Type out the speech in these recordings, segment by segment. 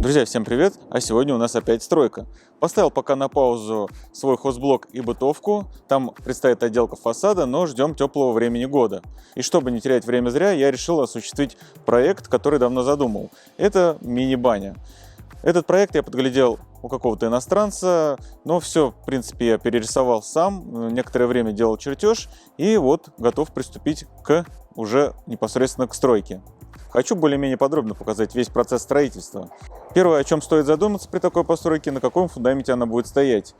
Друзья, всем привет! А сегодня у нас опять стройка. Поставил пока на паузу свой хозблок и бытовку. Там предстоит отделка фасада, но ждем теплого времени года. И чтобы не терять время зря, я решил осуществить проект, который давно задумал. Это мини-баня. Этот проект я подглядел у какого-то иностранца, но все, в принципе, я перерисовал сам. Некоторое время делал чертеж и вот готов приступить уже непосредственно к стройке. Хочу более-менее подробно показать весь процесс строительства. Первое, о чем стоит задуматься при такой постройке, на каком фундаменте она будет стоять.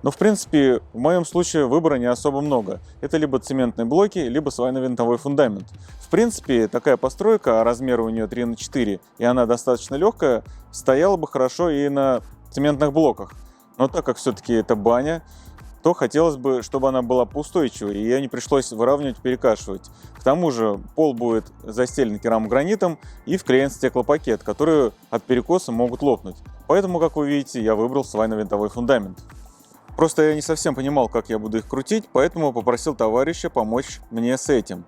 Но, в принципе, в моем случае выбора не особо много. Это либо цементные блоки, либо свайно-винтовой фундамент. В принципе, такая постройка, а размеры у нее 3х4, и она достаточно легкая, стояла бы хорошо и на цементных блоках. Но так как все-таки это баня, то хотелось бы, чтобы она была поустойчивой, и ее не пришлось выравнивать, перекашивать. К тому же пол будет застелен керамогранитом и вклеен стеклопакет, которые от перекоса могут лопнуть. Поэтому, как вы видите, я выбрал свайно-винтовой фундамент. Просто я не совсем понимал, как я буду их крутить, поэтому попросил товарища помочь мне с этим.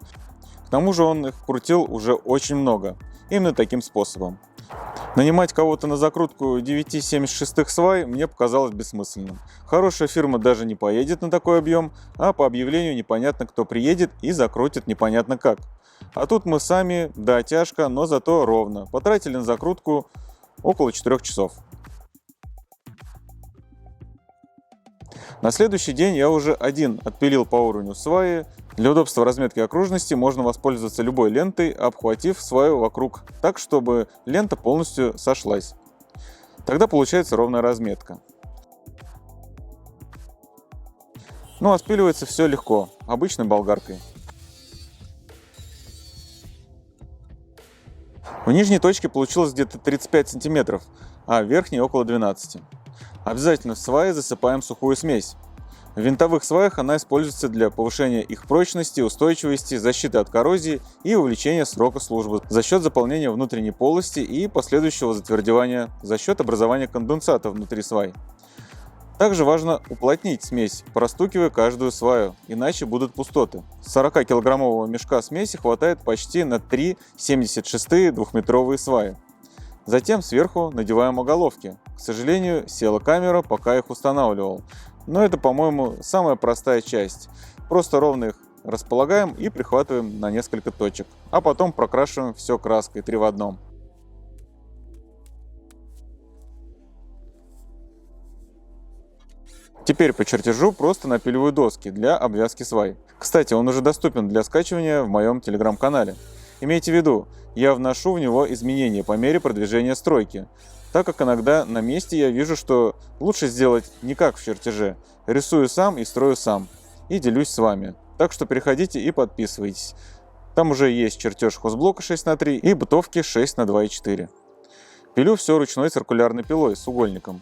К тому же он их крутил уже очень много, именно таким способом. Нанимать кого-то на закрутку 9,76 свай мне показалось бессмысленным. Хорошая фирма даже не поедет на такой объем, а по объявлению непонятно кто приедет и закрутит непонятно как. А тут мы сами, да, тяжко, но зато ровно. Потратили на закрутку около 4 часов. На следующий день я уже один отпилил по уровню сваи. Для удобства разметки окружности можно воспользоваться любой лентой, обхватив сваю вокруг так, чтобы лента полностью сошлась. Тогда получается ровная разметка. Ну а спиливается все легко, обычной болгаркой. В нижней точке получилось где-то 35 см, а в верхней около 12 см. Обязательно в сваи засыпаем сухую смесь. В винтовых сваях она используется для повышения их прочности, устойчивости, защиты от коррозии и увеличения срока службы за счет заполнения внутренней полости и последующего затвердевания за счет образования конденсата внутри свай. Также важно уплотнить смесь, простукивая каждую сваю, иначе будут пустоты. 40-килограммового мешка смеси хватает почти на 3 76-е двухметровые сваи. Затем сверху надеваем оголовки. К сожалению, села камера, пока их устанавливал. Но это, по-моему, самая простая часть. Просто ровно их располагаем и прихватываем на несколько точек. А потом прокрашиваем все краской 3 в 1. Теперь по чертежу просто напиливаю доски для обвязки свай. Кстати, он уже доступен для скачивания в моем телеграм-канале. Имейте в виду, я вношу в него изменения по мере продвижения стройки, так как иногда на месте я вижу, что лучше сделать не как в чертеже. Рисую сам и строю сам. И делюсь с вами. Так что переходите и подписывайтесь. Там уже есть чертеж хозблока 6х3 и бытовки 6х2,4. Пилю все ручной циркулярной пилой с угольником.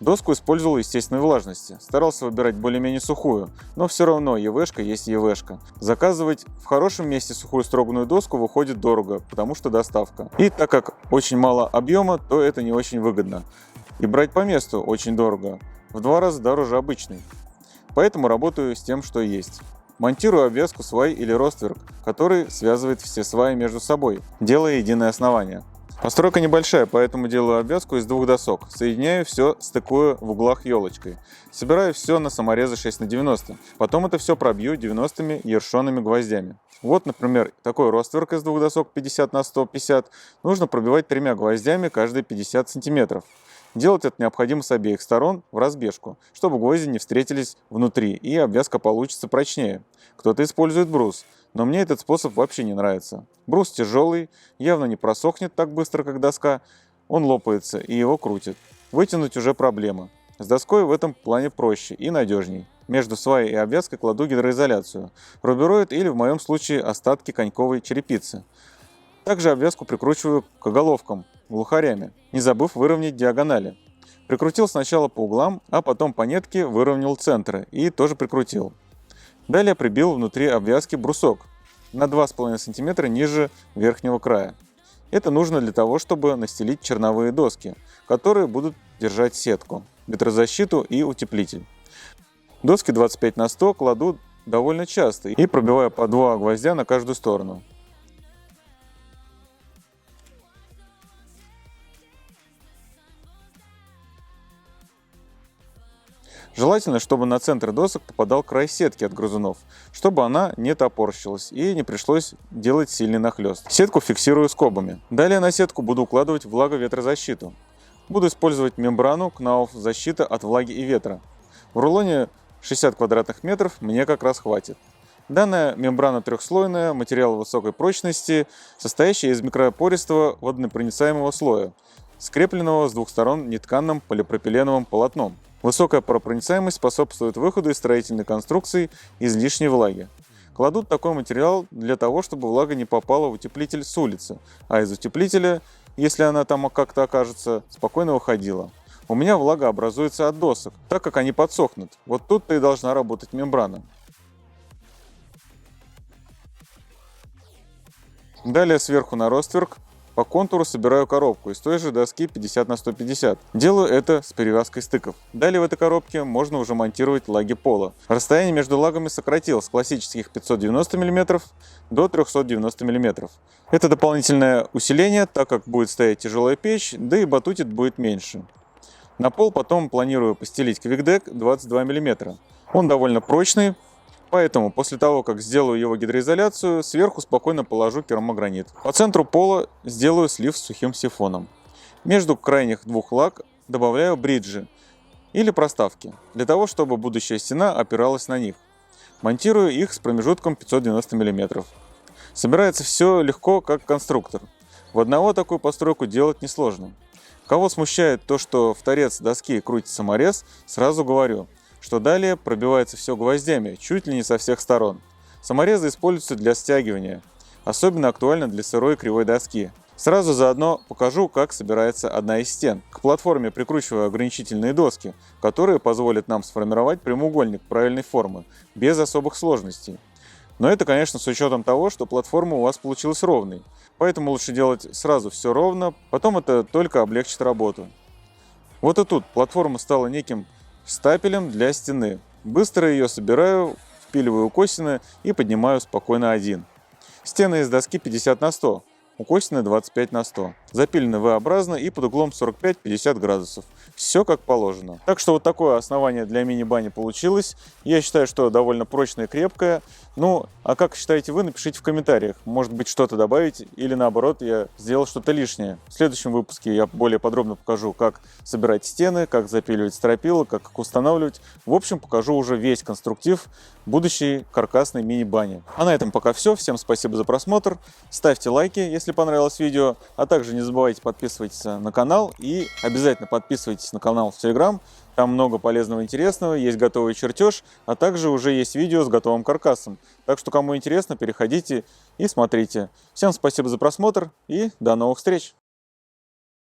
Доску использовал естественной влажности. Старался выбирать более-менее сухую, но все равно ЕВшка есть ЕВшка. Заказывать в хорошем месте сухую строганную доску выходит дорого, потому что доставка. И так как очень мало объема, то это не очень выгодно. И брать по месту очень дорого, в 2 раза дороже обычной. Поэтому работаю с тем, что есть. Монтирую обвязку свай или ростверк, который связывает все сваи между собой, делая единое основание. Постройка небольшая, поэтому делаю обвязку из 2 досок. Соединяю все, стыкую в углах елочкой. Собираю все на саморезы 6х90. Потом это все пробью 90-ми ершонными гвоздями. Вот, например, такой ростверк из 2 досок 50 на 150 нужно пробивать 3 гвоздями каждые 50 см. Делать это необходимо с обеих сторон в разбежку, чтобы гвозди не встретились внутри и обвязка получится прочнее. Кто-то использует брус, но мне этот способ вообще не нравится. Брус тяжелый, явно не просохнет так быстро, как доска, он лопается и его крутит. Вытянуть уже проблема. С доской в этом плане проще и надежней. Между сваей и обвязкой кладу гидроизоляцию, рубероид или в моем случае остатки коньковой черепицы. Также обвязку прикручиваю к оголовкам глухарями, не забыв выровнять диагонали. Прикрутил сначала по углам, а потом по нитке выровнял центры и тоже прикрутил. Далее прибил внутри обвязки брусок на 2,5 см ниже верхнего края. Это нужно для того, чтобы настелить черновые доски, которые будут держать сетку, ветрозащиту и утеплитель. Доски 25 на 100 кладу довольно часто и пробиваю по 2 гвоздя на каждую сторону. Желательно, чтобы на центр досок попадал край сетки от грызунов, чтобы она не топорщилась и не пришлось делать сильный нахлест. Сетку фиксирую скобами. Далее на сетку буду укладывать влаговетрозащиту. Буду использовать мембрану Knauf защита от влаги и ветра. В рулоне 60 квадратных метров мне как раз хватит. Данная мембрана трехслойная, материал высокой прочности, состоящая из микропористого водонепроницаемого слоя, скрепленного с двух сторон нетканным полипропиленовым полотном. Высокая паропроницаемость способствует выходу из строительной конструкции излишней влаги. Кладут такой материал для того, чтобы влага не попала в утеплитель с улицы, а из утеплителя, если она там как-то окажется, спокойно выходила. У меня влага образуется от досок, так как они подсохнут. Вот тут-то и должна работать мембрана. Далее сверху на ростверк по контуру собираю коробку из той же доски 50 на 150. Делаю это с перевязкой стыков. Далее в этой коробке можно уже монтировать лаги пола. Расстояние между лагами сократил с классических 590 мм до 390 мм. Это дополнительное усиление, так как будет стоять тяжелая печь, да и батутит будет меньше. На пол потом планирую постелить квикдек 22 мм. Он довольно прочный. Поэтому после того, как сделаю его гидроизоляцию, сверху спокойно положу керамогранит. По центру пола сделаю слив с сухим сифоном. Между крайних двух лаг добавляю бриджи или проставки, для того, чтобы будущая стена опиралась на них. Монтирую их с промежутком 590 мм. Собирается все легко, как конструктор. В одного такую постройку делать несложно. Кого смущает то, что в торец доски крутится саморез, сразу говорю, что далее пробивается все гвоздями, чуть ли не со всех сторон. Саморезы используются для стягивания, особенно актуально для сырой кривой доски. Сразу заодно покажу, как собирается одна из стен. К платформе прикручиваю ограничительные доски, которые позволят нам сформировать прямоугольник правильной формы, без особых сложностей. Но это, конечно, с учетом того, что платформа у вас получилась ровной. Поэтому лучше делать сразу все ровно, потом это только облегчит работу. Вот и тут платформа стала неким стапелем для стены. Быстро ее собираю, впиливаю укосины и поднимаю спокойно один. Стены из доски 50 на 100, укосины 25 на 100. Запилены V-образно и под углом 45-50 градусов. Все как положено. Так что вот такое основание для мини-бани получилось. Я считаю, что довольно прочное и крепкое. Ну, а как считаете вы, напишите в комментариях. Может быть, что-то добавить или наоборот, я сделал что-то лишнее. В следующем выпуске я более подробно покажу, как собирать стены, как запиливать стропила, как их устанавливать. В общем, покажу уже весь конструктив будущей каркасной мини-бани. А на этом пока все. Всем спасибо за просмотр. Ставьте лайки, если понравилось видео. А также не забывайте подписываться на канал и обязательно подписывайтесь на канал в Telegram. Там много полезного и интересного, есть готовый чертеж, а также уже есть видео с готовым каркасом. Так что, кому интересно, переходите и смотрите. Всем спасибо за просмотр и до новых встреч!